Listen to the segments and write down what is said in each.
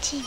Team.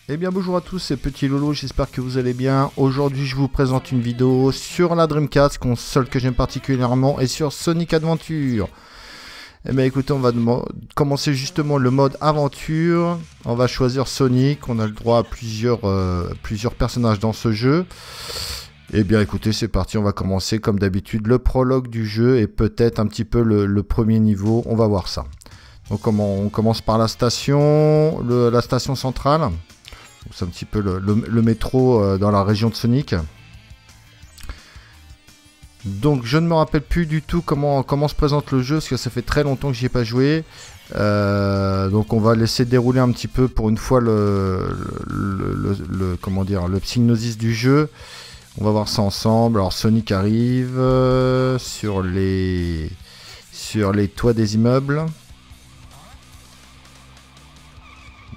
Eh bien bonjour à tous, c'est Petit Lolo, j'espère que vous allez bien. Aujourd'hui je vous présente une vidéo sur la Dreamcast, console que j'aime particulièrement, et sur Sonic Adventure. Eh bien écoutez, on va commencer justement le mode aventure. On va choisir Sonic, on a le droit à plusieurs personnages dans ce jeu. Eh bien écoutez, c'est parti, on va commencer comme d'habitude le prologue du jeu et peut-être un petit peu le premier niveau, on va voir ça. Donc on commence par la station centrale. C'est un petit peu le métro dans la région de Sonic. Donc je ne me rappelle plus du tout comment se présente le jeu, parce que ça fait très longtemps que j'y ai pas joué. Donc on va laisser dérouler un petit peu pour une fois le synopsis du jeu. On va voir ça ensemble. Alors Sonic arrive sur les toits des immeubles.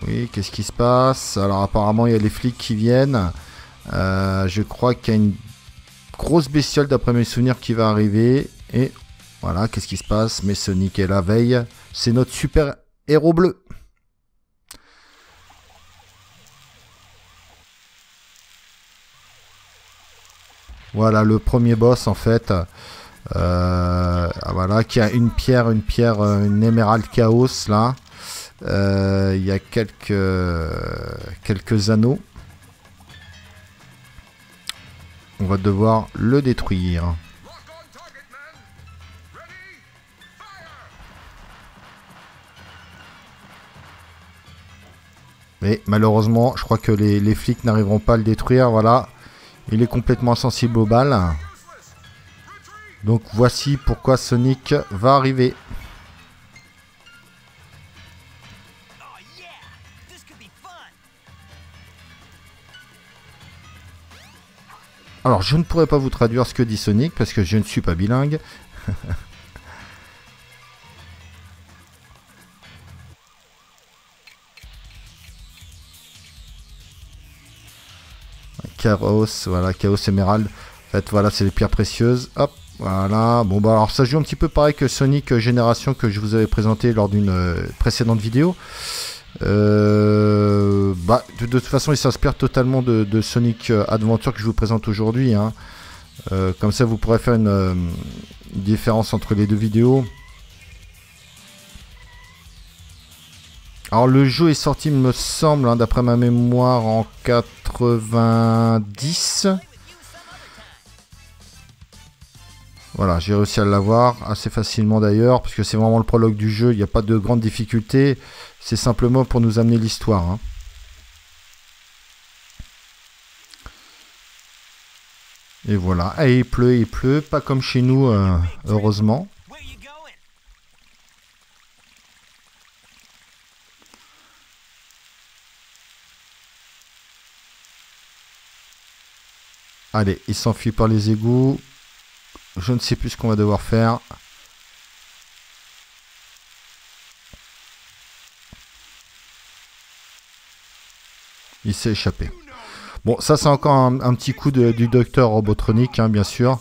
Oui, qu'est-ce qui se passe? Alors apparemment il y a les flics qui viennent. Je crois qu'il y a une grosse bestiole d'après mes souvenirs qui va arriver. Et voilà, qu'est-ce qui se passe? Mais Sonic est la veille. C'est notre super héros bleu. Voilà le premier boss en fait. Voilà, qui a une émeraude chaos là. Il y a quelques anneaux. On va devoir le détruire. Mais malheureusement, je crois que les flics n'arriveront pas à le détruire. Voilà, il est complètement insensible aux balles. Donc voici pourquoi Sonic va arriver. Alors, je ne pourrais pas vous traduire ce que dit Sonic, parce que je ne suis pas bilingue. Chaos, voilà, Chaos Emerald. En fait, voilà, c'est les pierres précieuses. Hop, voilà. Bon, bah alors ça joue un petit peu pareil que Sonic Génération que je vous avais présenté lors d'une précédente vidéo. Bah, de toute façon, il s'inspire totalement de Sonic Adventure que je vous présente aujourd'hui. Hein. Comme ça, vous pourrez faire une différence entre les deux vidéos. Alors, le jeu est sorti, il me semble, hein, d'après ma mémoire, en 90. Voilà, j'ai réussi à l'avoir assez facilement d'ailleurs, parce que c'est vraiment le prologue du jeu, il n'y a pas de grande difficulté. C'est simplement pour nous amener l'histoire. Hein. Et voilà, et il pleut, pas comme chez nous, heureusement. Allez, il s'enfuit par les égouts. Je ne sais plus ce qu'on va devoir faire. Il s'est échappé. Bon, ça c'est encore un petit coup du docteur Robotronic, hein, bien sûr.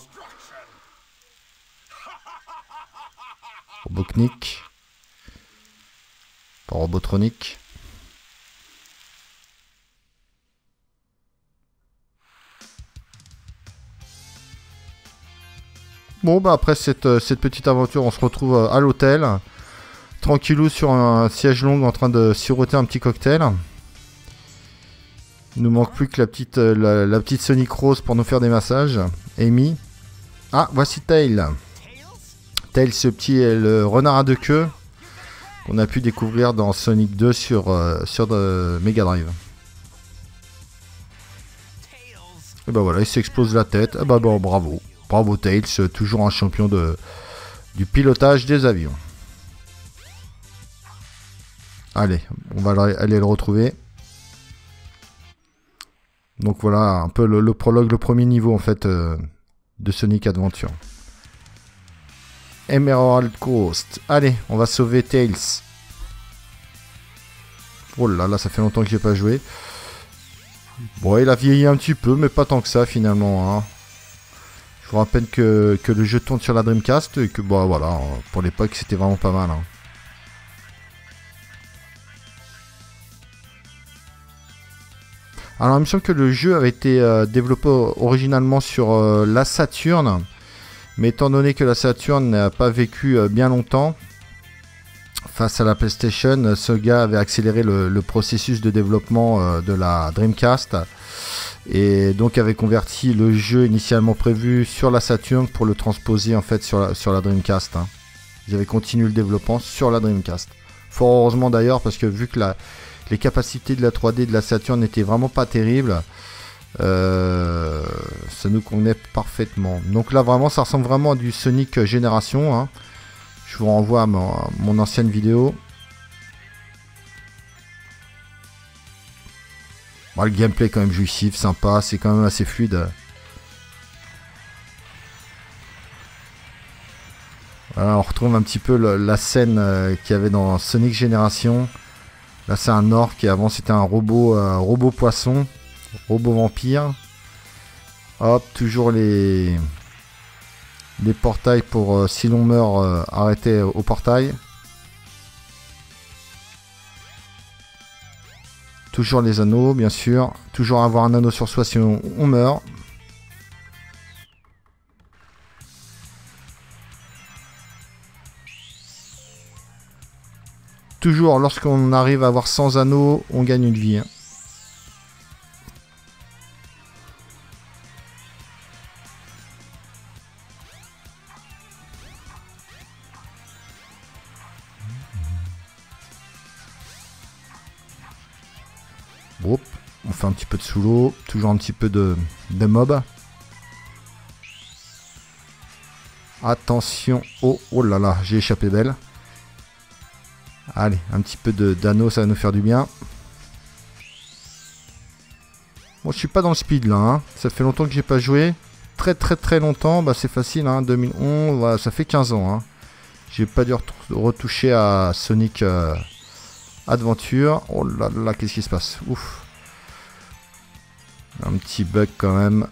Robotnik. Pas Robotronic. Bon, bah après cette petite aventure, on se retrouve à l'hôtel. Tranquillou sur un siège long en train de siroter un petit cocktail. Il nous manque plus que la petite Sonic Rose pour nous faire des massages. Amy. Ah, voici Tails. Tails, ce petit le renard à deux queues qu'on a pu découvrir dans Sonic 2 sur Mega Drive. Et bah voilà, il s'explose la tête. Et bah bon, bravo. Bravo Tails, toujours un champion du pilotage des avions. Allez, on va aller le retrouver. Donc voilà, un peu le prologue, le premier niveau en fait de Sonic Adventure. Emerald Coast. Allez, on va sauver Tails. Oh là là, ça fait longtemps que j'ai pas joué. Bon, il a vieilli un petit peu, mais pas tant que ça finalement. Hein. Je vous rappelle que le jeu tourne sur la Dreamcast et que bon, voilà, pour l'époque c'était vraiment pas mal. Hein. Alors il me semble que le jeu avait été développé originalement sur la Saturn, mais étant donné que la Saturn n'a pas vécu bien longtemps, face à la PlayStation, Sega avait accéléré le processus de développement de la Dreamcast et donc avait converti le jeu initialement prévu sur la Saturn pour le transposer en fait sur la Dreamcast. Hein. Ils avaient continué le développement sur la Dreamcast. Fort heureusement d'ailleurs, parce que vu que les capacités de la 3D de la Saturn n'étaient vraiment pas terribles, ça nous convenait parfaitement. Donc là vraiment ça ressemble vraiment à du Sonic Génération. Hein. Je vous renvoie à mon ancienne vidéo. Bon, le gameplay est quand même jouissif, sympa, c'est quand même assez fluide. Voilà, on retrouve un petit peu la scène qu'il y avait dans Sonic Génération. Là c'est un orc et avant c'était un robot poisson, robot vampire. Hop, toujours les portails pour si l'on meurt arrêter au portail. Toujours les anneaux bien sûr, toujours avoir un anneau sur soi si on meurt. Toujours lorsqu'on arrive à avoir 100 anneaux, on gagne une vie. Hein. Hop, on fait un petit peu de sous l'eau, toujours un petit peu de mob. Attention, oh là là, j'ai échappé belle. Allez, un petit peu d'anneau, ça va nous faire du bien. Bon, je suis pas dans le speed là, hein. Ça fait longtemps que j'ai pas joué. Très longtemps, bah c'est facile, hein. 2011, voilà, ça fait 15 ans. Hein. J'ai pas dû retoucher à Sonic Adventure. Oh là là, qu'est-ce qui se passe? Ouf. Un petit bug quand même.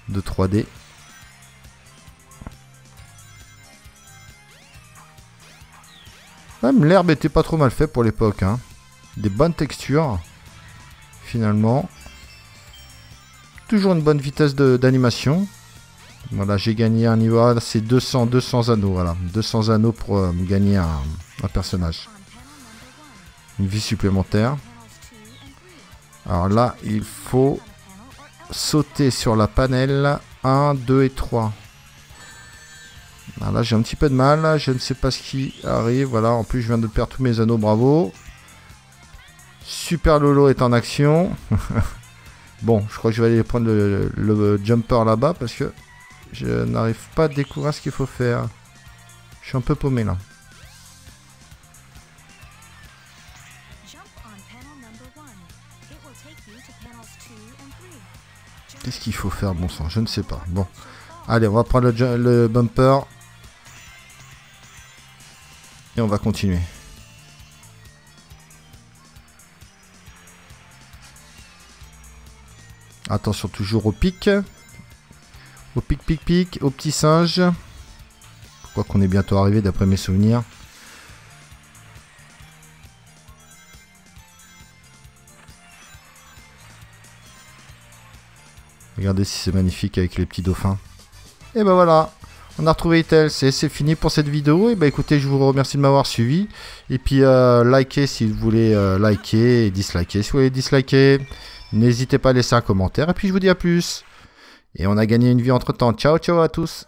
de 3D. Même l'herbe était pas trop mal fait pour l'époque. Hein. Des bonnes textures. Finalement. Toujours une bonne vitesse d'animation. Voilà, j'ai gagné un niveau. Ah, c'est 200 anneaux. Voilà, 200 anneaux pour gagner un personnage. Une vie supplémentaire. Alors là, il faut sauter sur la panel 1, 2 et 3. Alors là, j'ai un petit peu de mal. Je ne sais pas ce qui arrive. Voilà, en plus, je viens de perdre tous mes anneaux. Bravo. Super Lolo est en action. Bon, je crois que je vais aller prendre le jumper là-bas parce que je n'arrive pas à découvrir ce qu'il faut faire. Je suis un peu paumé là. Qu'est-ce qu'il faut faire, bon sang? Je ne sais pas. Bon. Allez, on va prendre le bumper. Et on va continuer. Attention toujours au pic. Au pic, au petit singe. Je crois qu'on est bientôt arrivé d'après mes souvenirs. Regardez si c'est magnifique avec les petits dauphins. Et ben voilà, on a retrouvé Itel, c'est fini pour cette vidéo. Et ben écoutez, je vous remercie de m'avoir suivi. Et puis likez si vous voulez liker et disliker si vous voulez disliker. N'hésitez pas à laisser un commentaire. Et puis je vous dis à plus. Et on a gagné une vie entre temps. Ciao, ciao à tous.